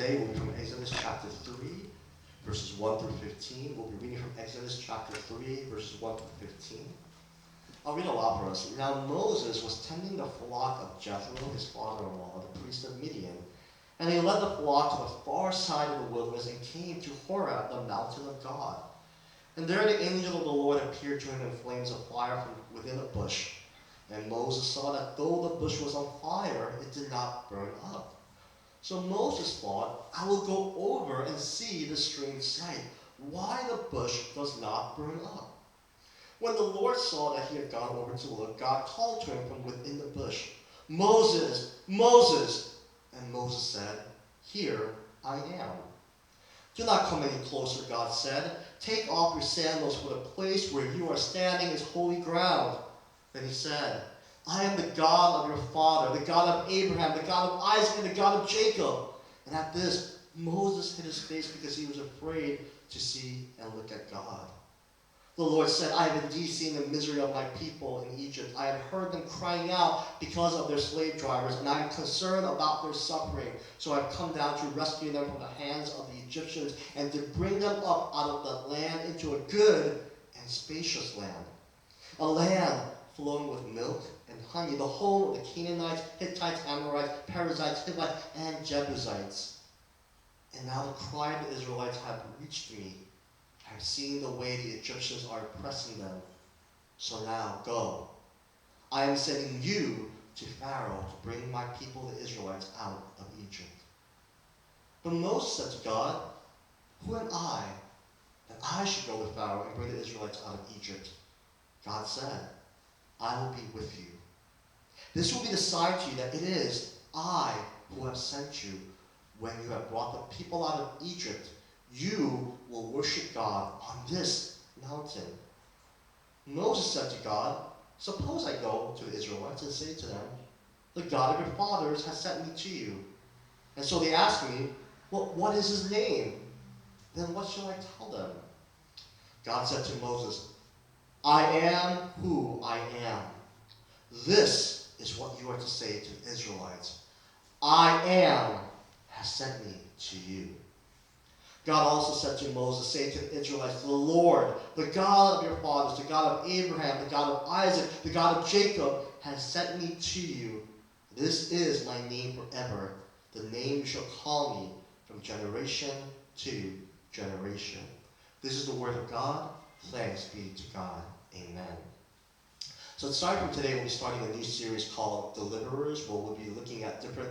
today will be from Exodus chapter 3, verses 1 through 15. We'll be reading from Exodus chapter 3, verses 1 through 15. I'll read aloud for us. Now Moses was tending the flock of Jethro, his father-in-law, the priest of Midian. And he led the flock to the far side of the wilderness and came to Horeb, the mountain of God. And there the angel of the Lord appeared to him in flames of fire from within a bush. And Moses saw that though the bush was on fire, it did not burn up. So Moses thought, I will go over and see the strange sight, why the bush does not burn up. When the Lord saw that he had gone over to look, God called to him from within the bush, Moses, Moses! And Moses said, Here I am. Do not come any closer, God said. Take off your sandals, for the place where you are standing is holy ground. Then he said, I am the God of your father, the God of Abraham, the God of Isaac, and the God of Jacob. And at this, Moses hid his face because he was afraid to see and look at God. The Lord said, I have indeed seen the misery of my people in Egypt. I have heard them crying out because of their slave drivers, and I am concerned about their suffering. So I have come down to rescue them from the hands of the Egyptians and to bring them up out of the land into a good and spacious land, a land flowing with milk and honey, the home of the Canaanites, Hittites, Amorites, Perizzites, Hivites, and Jebusites. And now the cry of the Israelites have reached me. I have seen the way the Egyptians are oppressing them. So now go. I am sending you to Pharaoh to bring my people, the Israelites, out of Egypt. But Moses said to God, Who am I that I should go to Pharaoh and bring the Israelites out of Egypt? God said, I will be with you. This will be the sign to you that it is I who have sent you. When you have brought the people out of Egypt, you will worship God on this mountain. Moses said to God, Suppose I go to the Israelites and say to them, The God of your fathers has sent me to you. And so they asked me, Well, what is his name? Then what shall I tell them? God said to Moses, I am who I am. This is what you are to say to the Israelites. I am has sent me to you. God also said to Moses, Say to the Israelites, The Lord, the God of your fathers, the God of Abraham, the God of Isaac, the God of Jacob, has sent me to you. This is my name forever, the name you shall call me from generation to generation. This is the word of God. Thanks be to God. Amen. So starting from today, we'll be starting a new series called Deliverers, where we'll be looking at different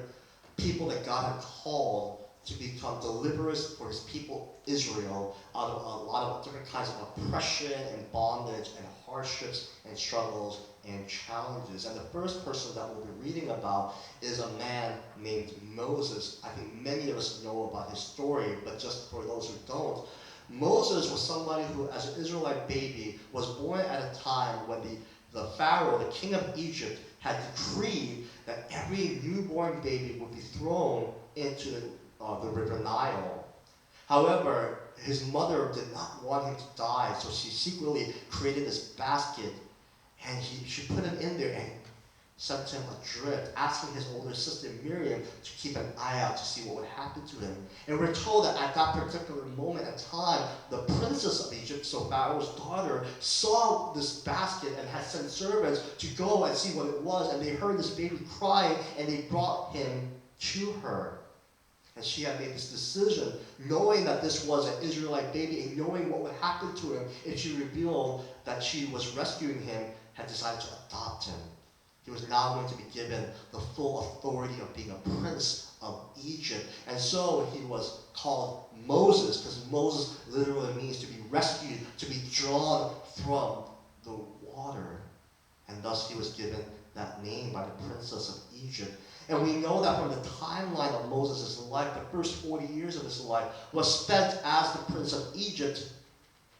people that God had called to become deliverers for his people Israel out of a lot of different kinds of oppression and bondage and hardships and struggles and challenges. And the first person that we'll be reading about is a man named Moses. I think many of us know about his story, but just for those who don't, Moses was somebody who, as an Israelite baby, was born at a time when the Pharaoh, the king of Egypt, had decreed that every newborn baby would be thrown into the river Nile. However, his mother did not want him to die, so she secretly created this basket, and she put him in there and sent him adrift, asking his older sister Miriam to keep an eye out to see what would happen to him. And we're told that at that particular moment in time, the princess of Egypt, so Pharaoh's daughter, saw this basket and had sent servants to go and see what it was, and they heard this baby crying, and they brought him to her. And she had made this decision, knowing that this was an Israelite baby and knowing what would happen to him if she revealed that she was rescuing him, had decided to adopt him. He was now going to be given the full authority of being a prince of Egypt. And so he was called Moses, because Moses literally means to be rescued, to be drawn from the water. And thus he was given that name by the princess of Egypt. And we know that from the timeline of Moses' life, the first 40 years of his life was spent as the prince of Egypt.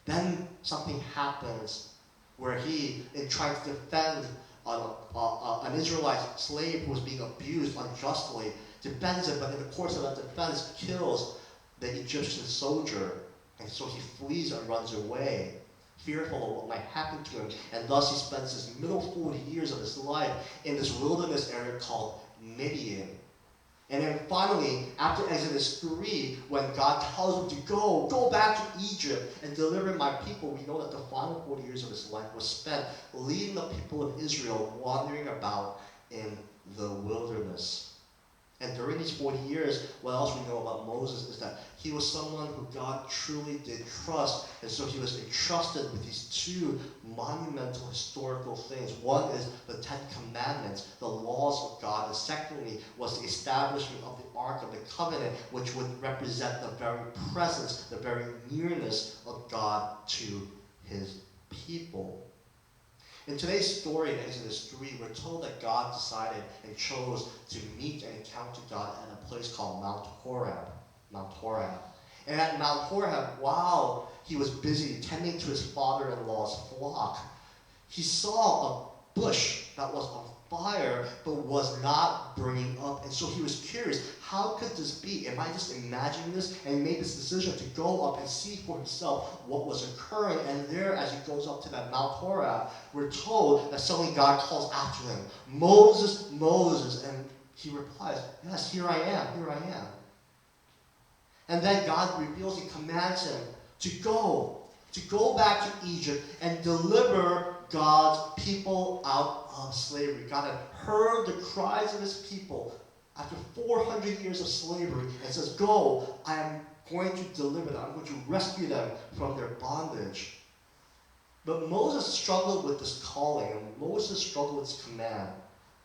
Then something happens where he, in trying to defend an Israelite slave who was being abused unjustly, defends him, but in the course of that defense kills the Egyptian soldier. And so he flees and runs away, fearful of what might happen to him. And thus he spends his middle 40 years of his life in this wilderness area called Midian. And then finally, after Exodus 3, when God tells him to go back to Egypt and deliver my people, we know that the final 40 years of his life was spent leading the people of Israel wandering about in the wilderness. And during these 40 years, what else we know about Moses is that he was someone who God truly did trust. And so he was entrusted with these two monumental historical things. One is the Ten Commandments, the laws of God. And secondly was the establishment of the Ark of the Covenant, which would represent the very presence, the very nearness of God to his people. In today's story in Exodus 3, we're told that God decided and chose to meet and encounter God at a place called Mount Horeb. Mount Horeb. And at Mount Horeb, while he was busy tending to his father-in-law's flock, he saw a bush that was on fire but was not burning up. And so he was curious, how could this be? Am I just imagining this? And he made this decision to go up and see for himself what was occurring. And there, as he goes up to that Mount Horeb, we're told that suddenly God calls after him, Moses, Moses. And he replies, yes, here I am, here I am. And then God reveals and commands him to go back to Egypt and deliver God's people out of slavery. God had heard the cries of his people after 400 years of slavery and says, go, I am going to deliver them. I'm going to rescue them from their bondage. But Moses struggled with this calling, and Moses struggled with this command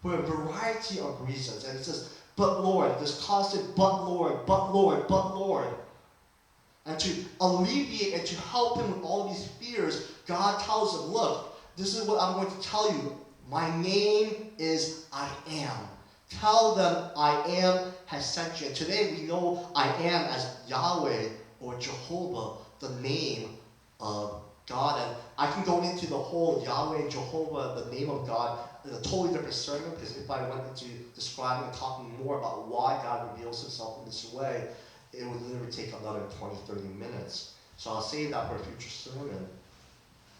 for a variety of reasons. And he says, but Lord, this constant but Lord, but Lord, but Lord. And to alleviate and to help him with all of these fears, God tells him, look, this is what I'm going to tell you. My name is I Am. Tell them I Am has sent you. And today we know I Am as Yahweh or Jehovah, the name of God. And I can go into the whole Yahweh and Jehovah, the name of God, in a totally different sermon, because if I went into describing and talking more about why God reveals himself in this way, it would literally take another 20, 30 minutes. So I'll save that for a future sermon.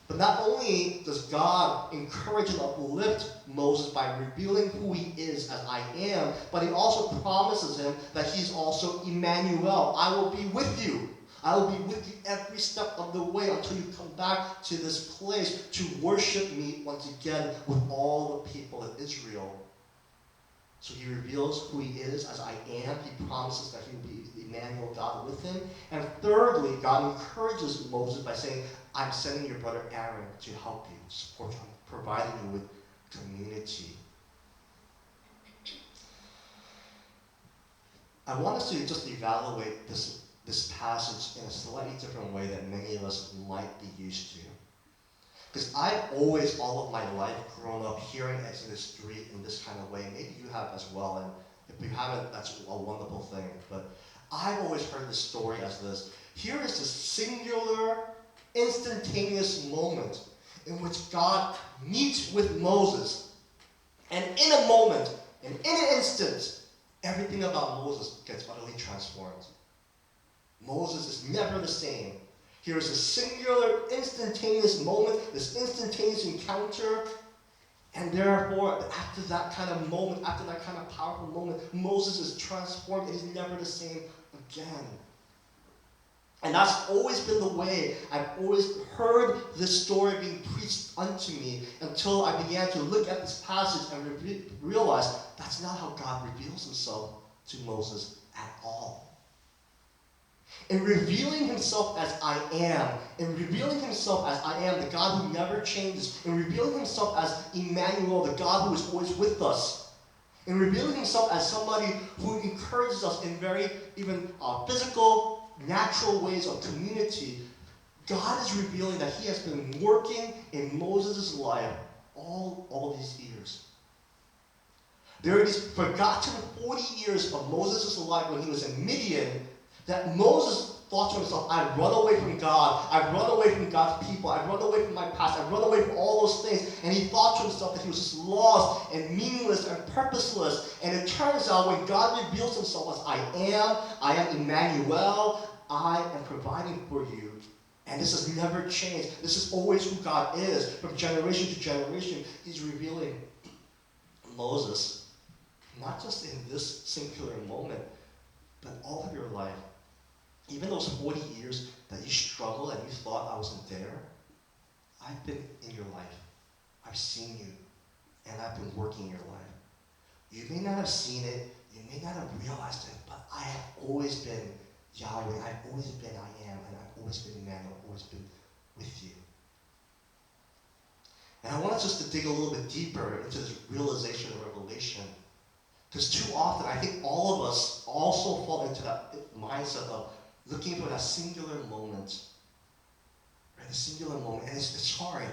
But not only does God encourage and uplift Moses by revealing who he is as I Am, but he also promises him that he's also Emmanuel. I will be with you. I will be with you every step of the way until you come back to this place to worship me once again with all the people of Israel. So he reveals who he is as I Am. He promises that he will be Emmanuel, God with him. And thirdly, God encourages Moses by saying, I'm sending your brother Aaron to help you, support you, providing you with community. I want us to just evaluate this passage in a slightly different way that many of us might be used to. Because I've always, all of my life, grown up hearing Exodus 3 in this kind of way. Maybe you have as well, and if you haven't, that's a wonderful thing. But I've always heard this story as this. Here is this singular, instantaneous moment in which God meets with Moses. And in a moment, and in an instant, everything about Moses gets utterly transformed. Moses is never the same. Here is a singular, instantaneous moment, this instantaneous encounter, and therefore, after that kind of moment, after that kind of powerful moment, Moses is transformed and he's never the same again. And that's always been the way I've always heard this story being preached unto me until I began to look at this passage and realize that's not how God reveals himself to Moses at all. In revealing himself as I Am, in revealing himself as I Am, the God who never changes, in revealing himself as Emmanuel, the God who is always with us, in revealing himself as somebody who encourages us in very even physical, natural ways of community, God is revealing that he has been working in Moses' life all these years. There are these forgotten 40 years of Moses' life when he was in Midian that Moses thought to himself, I've run away from God, I've run away from God's people, I've run away from my past, I've run away from all those things. And he thought to himself that he was just lost and meaningless and purposeless. And it turns out when God reveals himself as I am Emmanuel, I am providing for you. And this has never changed. This is always who God is. From generation to generation, he's revealing Moses not just in this singular moment, but all of your life. Even those 40 years that you struggled and you thought I wasn't there, I've been in your life. I've seen you, and I've been working in your life. You may not have seen it, you may not have realized it, but I have always been Yahweh. I've always been I am, and I've always been Emmanuel. I've always been with you. And I want us just to dig a little bit deeper into this realization and revelation. Because too often, I think all of us also fall into that mindset of looking for that singular moment. Right? The singular moment. And it's hard.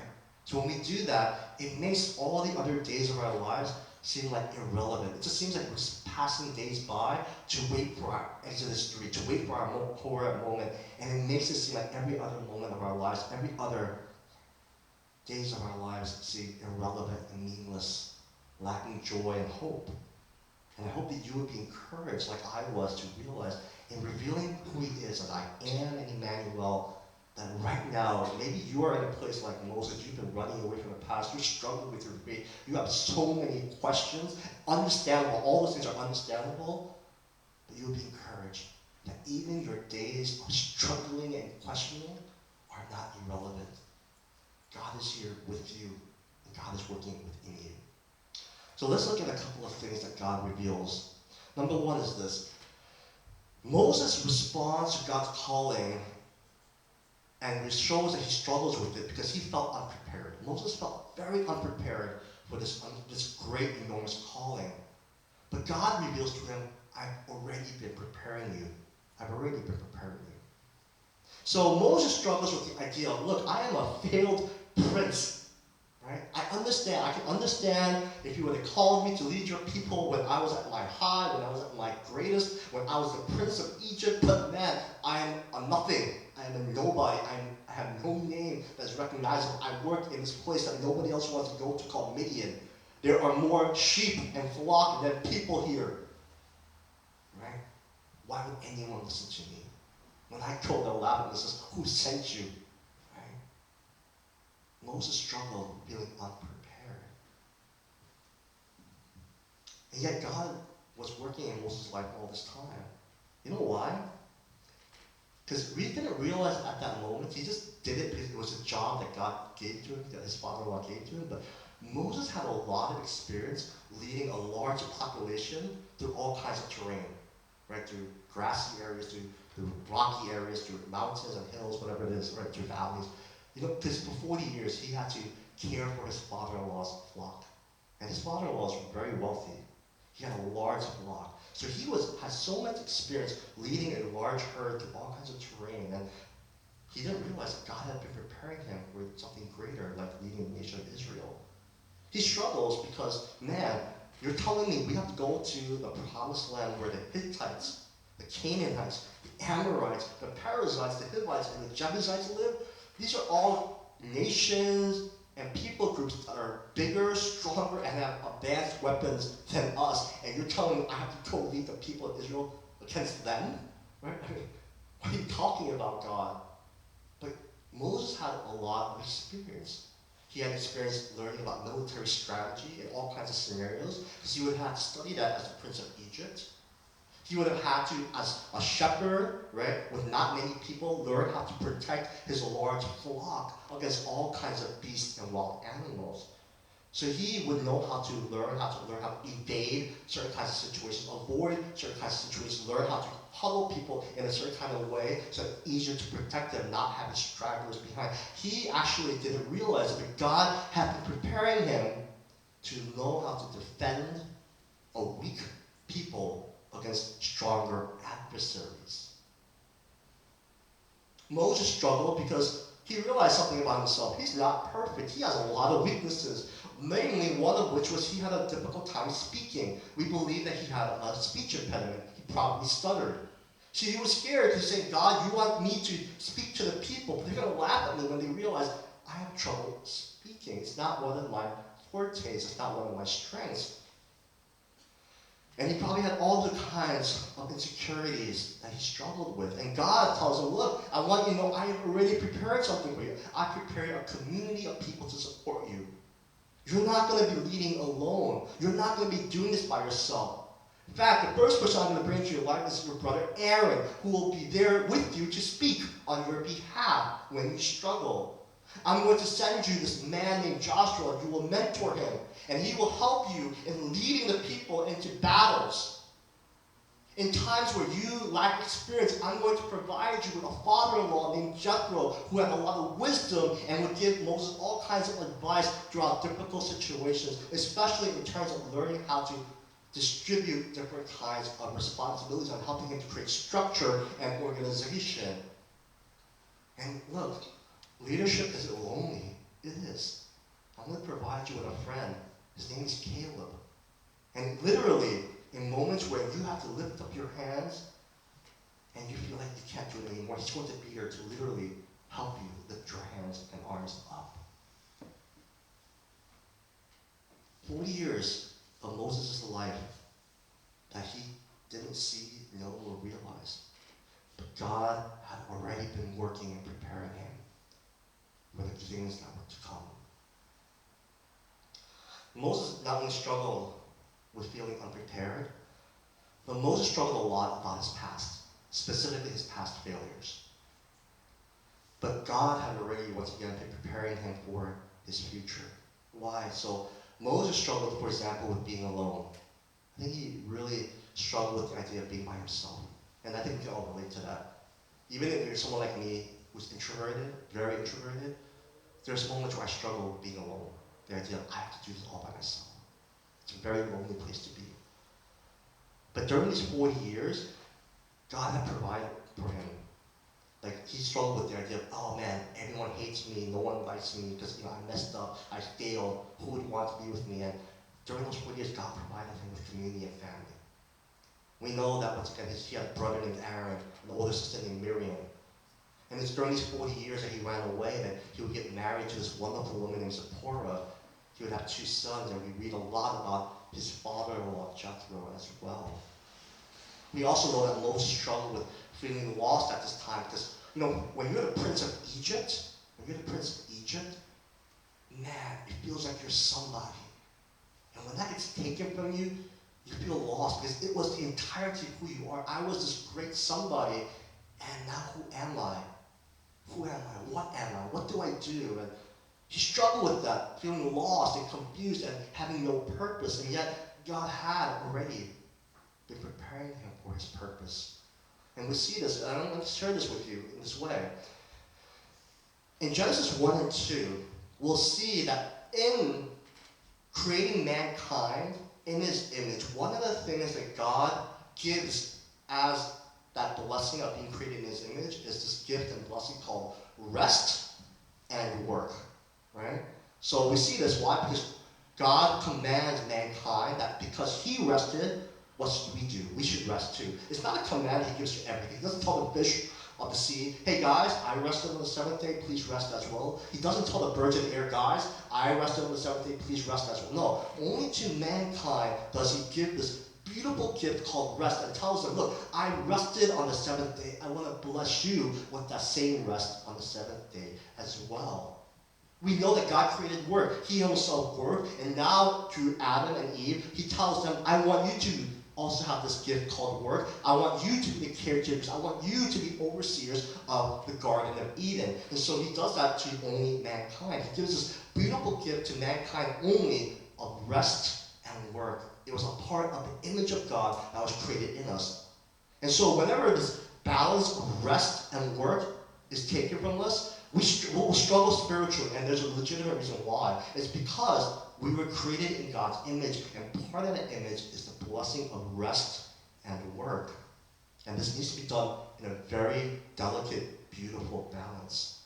So when we do that, it makes all the other days of our lives seem like irrelevant. It just seems like we're just passing days by to wait for our Exodus 3, to wait for our Horeb moment. And it makes it seem like every other moment of our lives, every other days of our lives seem irrelevant and meaningless, lacking joy and hope. And I hope that you would be encouraged, like I was, to realize in revealing who he is, that I am an Emmanuel, that right now, maybe you are in a place like Moses, you've been running away from the past, you're struggling with your faith, you have so many questions, understandable, all those things are understandable, but you'll be encouraged that even your days of struggling and questioning are not irrelevant. God is here with you, and God is working within you. So let's look at a couple of things that God reveals. Number one is this. Moses responds to God's calling, and it shows that he struggles with it because he felt unprepared. Moses felt very unprepared for this great, enormous calling. But God reveals to him, I've already been preparing you. I've already been preparing you. So Moses struggles with the idea of, look, I am a failed prince. Right? I can understand if you would have called me to lead your people when I was at my high, when I was at my greatest, when I was the prince of Egypt, but man, I am a nothing. I am a nobody. I have no name that's recognizable. I work in this place that nobody else wants to go to called Midian. There are more sheep and flock than people here. Right? Why would anyone listen to me? When I go to Laban and says, who sent you? Moses struggled feeling unprepared. And yet God was working in Moses' life all this time. You know why? Because we didn't realize at that moment, he just did it because it was a job that God gave to him, that his father-in-law gave to him. But Moses had a lot of experience leading a large population through all kinds of terrain. Right? Through grassy areas, through rocky areas, through mountains and hills, whatever it is, right? Through valleys. You know, because for 40 years, he had to care for his father-in-law's flock. And his father-in-law was very wealthy. He had a large flock. So he had so much experience leading a large herd through all kinds of terrain. And he didn't realize that God had been preparing him for something greater, like leading the nation of Israel. He struggles because, man, you're telling me we have to go to the promised land where the Hittites, the Canaanites, the Amorites, the Perizzites, the Hivites, and the Jebusites live? These are all nations and people groups that are bigger, stronger, and have advanced weapons than us. And you're telling me I have to go lead the people of Israel against them? Right? I mean, what are you talking about, God? But Moses had a lot of experience. He had experience learning about military strategy in all kinds of scenarios, because he would have to study that as the prince of Egypt. He would have had to, as a shepherd, right, with not many people, learn how to protect his large flock against all kinds of beasts and wild animals. So he would know how to learn how to evade certain kinds of situations, avoid certain kinds of situations, learn how to huddle people in a certain kind of way so it's easier to protect them, not having stragglers behind. He actually didn't realize it, but God had been preparing him to know how to defend a weak people against stronger adversaries. Moses struggled because he realized something about himself. He's not perfect. He has a lot of weaknesses, mainly one of which was he had a difficult time speaking. We believe that he had a speech impediment. He probably stuttered. So he was scared to say, God, you want me to speak to the people, but they're going to laugh at me when they realize I have trouble speaking. It's not one of my fortes. It's not one of my strengths. And he probably had all the kinds of insecurities that he struggled with. And God tells him, look, I want you to know I have already prepared something for you. I prepared a community of people to support you. You're not going to be leading alone. You're not going to be doing this by yourself. In fact, the first person I'm going to bring into your life is your brother Aaron, who will be there with you to speak on your behalf when you struggle. I'm going to send you this man named Joshua. You will mentor him, and he will help you in leading the people into battles. In times where you lack experience, I'm going to provide you with a father-in-law named Jethro who had a lot of wisdom and would give Moses all kinds of advice throughout difficult situations, especially in terms of learning how to distribute different kinds of responsibilities and helping him to create structure and organization. And look, leadership isn't lonely. It is. I'm going to provide you with a friend. His name is Caleb. And literally, in moments where you have to lift up your hands and you feel like you can't do it anymore, he's going to be here to literally help you lift your hands and arms up. 40 years of Moses' life that he didn't see, know, or realize. But God had already been working and preparing him for the things that were to come. Moses not only struggled with feeling unprepared, but Moses struggled a lot about his past, specifically his past failures. But God had already, once again, been preparing him for his future. Why? So Moses struggled, for example, with being alone. I think he really struggled with the idea of being by himself. And I think we can all relate to that. Even if you're someone like me who's introverted, very introverted, there's moments where I struggle with being alone. The idea of I have to do this all by myself. It's a very lonely place to be. But during these 40 years, God had provided for him. Like, he struggled with the idea of, oh man, everyone hates me, no one likes me because I messed up, I failed, who would want to be with me? And during those 40 years, God provided him with community and family. We know that once again, he had a brother named Aaron, an older sister named Miriam. And it's during these 40 years that he ran away that he would get married to this wonderful woman named Zipporah. He would have 2 sons, and we read a lot about his father-in-law, Jethro, as well. We also know that Moses struggled with feeling lost at this time because, when you're the prince of Egypt, man, it feels like you're somebody. And when that gets taken from you, you feel lost because it was the entirety of who you are. I was this great somebody, and now who am I? Who am I? What am I? What do I do? And he struggled with that, feeling lost and confused and having no purpose. And yet, God had already been preparing him for his purpose. And we see this, and I want to share this with you in this way. In Genesis 1 and 2, we'll see that in creating mankind in his image, one of the things that God gives as that blessing of being created in his image is this gift and blessing called rest and work. Right? So we see this. Why? Because God commands mankind that because he rested, what should we do? We should rest too. It's not a command he gives to everything. He doesn't tell the fish of the sea, hey guys, I rested on the 7th day, please rest as well. He doesn't tell the birds of the air, guys, I rested on the 7th day, please rest as well. No, only to mankind does he give this beautiful gift called rest and tells them, look, I rested on the 7th day. I want to bless you with that same rest on the 7th day as well. We know that God created work. He himself worked, and now through Adam and Eve, he tells them, I want you to also have this gift called work. I want you to be the caretakers. I want you to be overseers of the Garden of Eden. And so he does that to only mankind. He gives this beautiful gift to mankind only of rest and work. It was a part of the image of God that was created in us. And so whenever this balance of rest and work is taken from us, we'll struggle spiritually, and there's a legitimate reason why. It's because we were created in God's image, and part of that image is the blessing of rest and work. And this needs to be done in a very delicate, beautiful balance.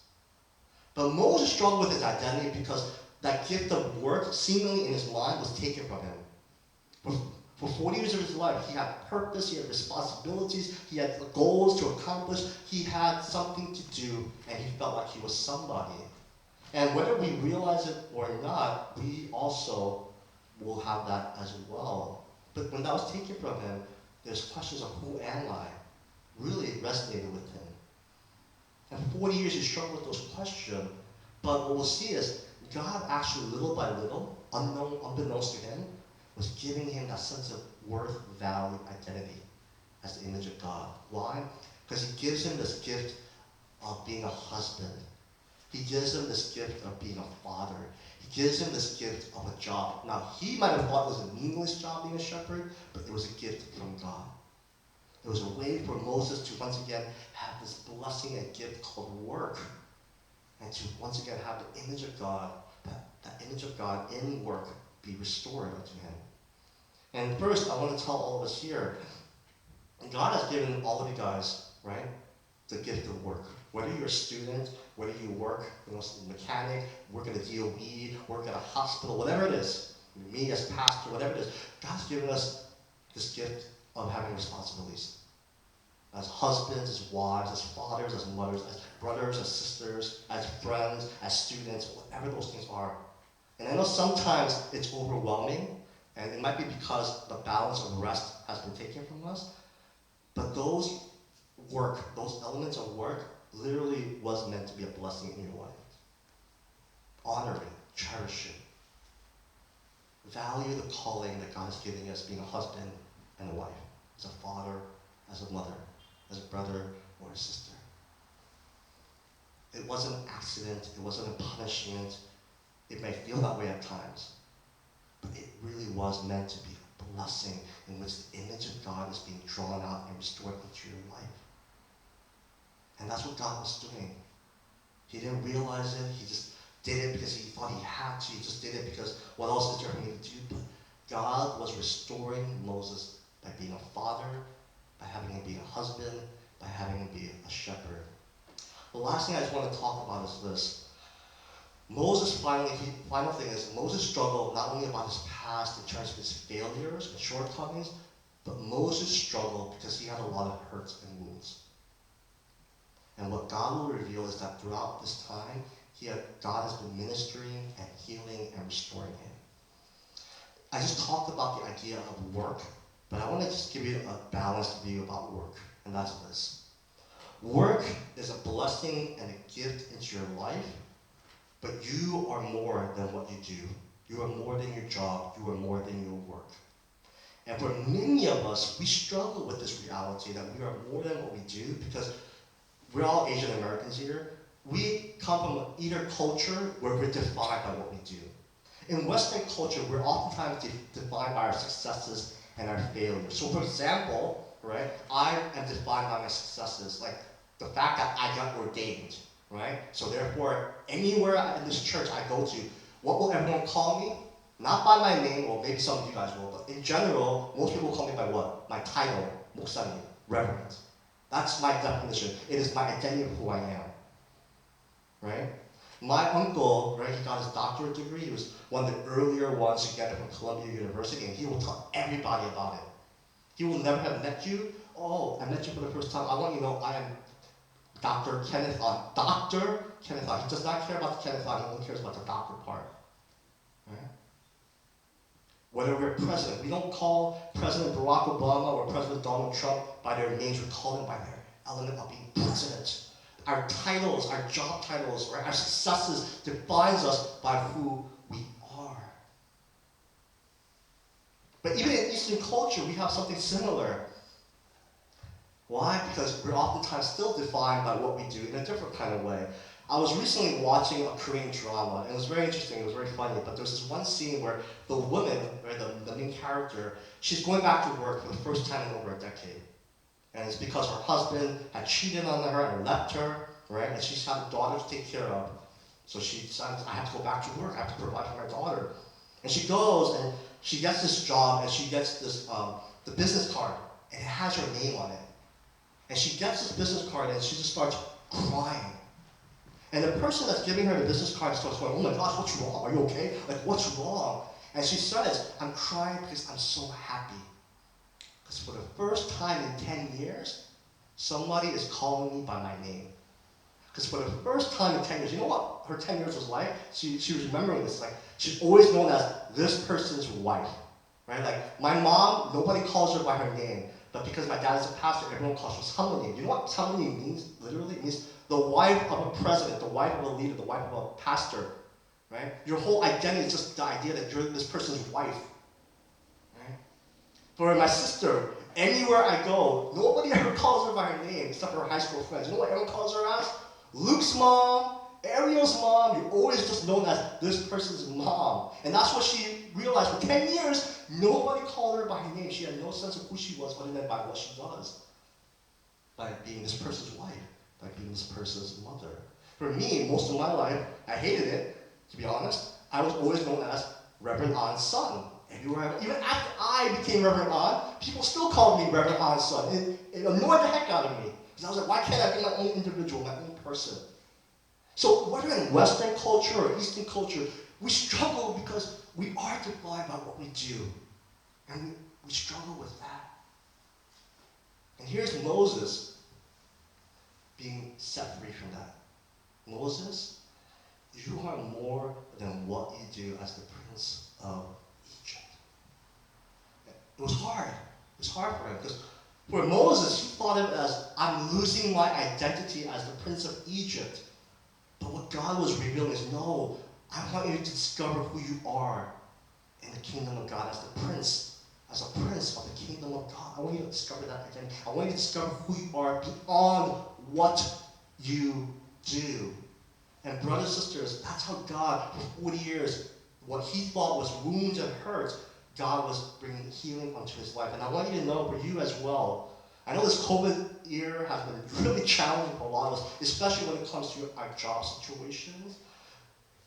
But Moses struggled with his identity because that gift of work, seemingly in his mind, was taken from him. For 40 years of his life, he had purpose, he had responsibilities, he had goals to accomplish, he had something to do, and he felt like he was somebody. And whether we realize it or not, we also will have that as well. But when that was taken from him, there's questions of who am I really resonated with him. And 40 years he struggled with those questions, but what we'll see is God actually little by little unbeknownst to him, was giving him that sense of worth, value, identity as the image of God. Why? Because he gives him this gift of being a husband. He gives him this gift of being a father. He gives him this gift of a job. Now, he might have thought it was a meaningless job being a shepherd, but it was a gift from God. It was a way for Moses to once again have this blessing and gift called work. And to once again have the image of God, that image of God in work be restored unto him. And first, I want to tell all of us here, God has given all of you guys, right, the gift of work. Whether you're a student, whether you work, mechanic, work at a DOE, work at a hospital, whatever it is, me as pastor, whatever it is, God's given us this gift of having responsibilities. As husbands, as wives, as fathers, as mothers, as brothers, as sisters, as friends, as students, whatever those things are. And I know sometimes it's overwhelming, and it might be because the balance of rest has been taken from us, but those elements of work literally was meant to be a blessing in your life. Honor it, cherish it. Value the calling that God is giving us, being a husband and a wife, as a father, as a mother, as a brother or a sister. It wasn't an accident, it wasn't a punishment. It may feel that way at times, but it really was meant to be a blessing in which the image of God is being drawn out and restored into your life. And that's what God was doing. He didn't realize it, he just did it because he thought he had to, he just did it because what else is there for me to do? But God was restoring Moses by being a father, by having him be a husband, by having him be a shepherd. The last thing I just want to talk about is this. Final thing is, Moses struggled not only about his past in terms of his failures and shortcomings, but Moses struggled because he had a lot of hurts and wounds. And what God will reveal is that throughout this time, God has been ministering and healing and restoring him. I just talked about the idea of work, but I want to just give you a balanced view about work, and that's this. Work is a blessing and a gift into your life, but you are more than what you do. You are more than your job. You are more than your work. And for many of us, we struggle with this reality that we are more than what we do because we're all Asian Americans here. We come from either culture where we're defined by what we do. In Western culture, we're oftentimes defined by our successes and our failures. So for example, right, I am defined by my successes, like the fact that I got ordained, right? So therefore, anywhere in this church I go to, what will everyone call me? Not by my name, or maybe some of you guys will, but in general, most people call me by what? My title, 목사님, Reverend. That's my definition. It is my identity of who I am, right? My uncle, right, he got his doctorate degree. He was one of the earlier ones to get it from Columbia University, and he will tell everybody about it. He will never have met you. Oh, I met you for the first time. I want you to know I am Dr. Kenneth On. Dr. Kenneth On. He does not care about the Kenneth On, he only cares about the doctor part. Right? Whether we're president, we don't call President Barack Obama or President Donald Trump by their names, we call them by their element of being president. Our titles, our job titles, right, our successes defines us by who we are. But even in Eastern culture, we have something similar. Why? Because we're oftentimes still defined by what we do in a different kind of way. I was recently watching a Korean drama, and it was very interesting, it was very funny, but there's this one scene where the woman, right, the main character, she's going back to work for the first time in over a decade. And it's because her husband had cheated on her and left her, right? And she's had a daughter to take care of. So she decides, I have to go back to work, I have to provide for my daughter. And she goes and she gets this job and she gets this, the business card, and it has her name on it. And she gets this business card and she just starts crying. And the person that's giving her the business card starts going, oh my gosh, what's wrong? Are you okay? Like, what's wrong? And she says, I'm crying because I'm so happy. Because for the first time in 10 years, somebody is calling me by my name. Because for the first time in 10 years, you know what her 10 years was like? She was remembering this. Like, she's always known as this person's wife. Right? Like, my mom, nobody calls her by her name. But because my dad is a pastor, everyone calls her 사모님. You know what 사모님 means? Literally, it means the wife of a president, the wife of a leader, the wife of a pastor. right? Your whole identity is just the idea that you're this person's wife, right? For my sister, anywhere I go, nobody ever calls her by her name except her high school friends. You know what everyone calls her as? Luke's mom, Ariel's mom. You're always just known as this person's mom. And that's what she realized. For 10 years, nobody called her by her name. She had no sense of who she was other than by what she does. By being this person's wife, by being this person's mother. For me, most of my life, I hated it, to be honest. I was always known as Reverend An's son. Everywhere even after I became Reverend An, people still called me Reverend An's son. It annoyed the heck out of me. Because I was like, why can't I be my own individual, my own person? So whether in Western culture or Eastern culture, we struggle because we are defined by what we do. And we struggle with that. And here's Moses being set free from that. Moses, you are more than what you do as the prince of Egypt. It was hard. It was hard for him because for Moses, he thought of it as, I'm losing my identity as the prince of Egypt. But what God was revealing is, no, I want you to discover who you are in the kingdom of God as the prince of the kingdom of God. I want you to discover that identity. I want you to discover who you are beyond what you do. And brothers and sisters, that's how God, for 40 years, what he thought was wounds and hurts, God was bringing healing onto his life. And I want you to know for you as well, I know this COVID year has been really challenging for a lot of us, especially when it comes to our job situations.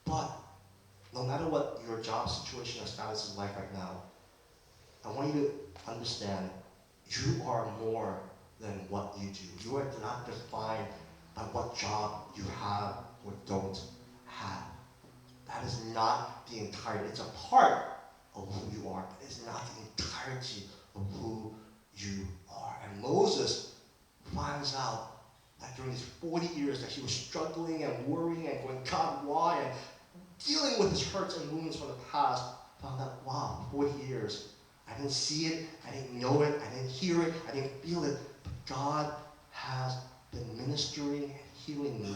But no matter what your job situation or status is like right now, I want you to understand you are more than what you do. You are not defined by what job you have or don't have. That is not the entirety. It's a part of who you are, but it's not the entirety of who you are. And Moses finds out that during these 40 years that he was struggling and worrying and going, God, why? And dealing with his hurts and wounds from the past, found out, wow, 40 years. I didn't see it, I didn't know it, I didn't hear it, I didn't feel it, but God has been ministering and healing me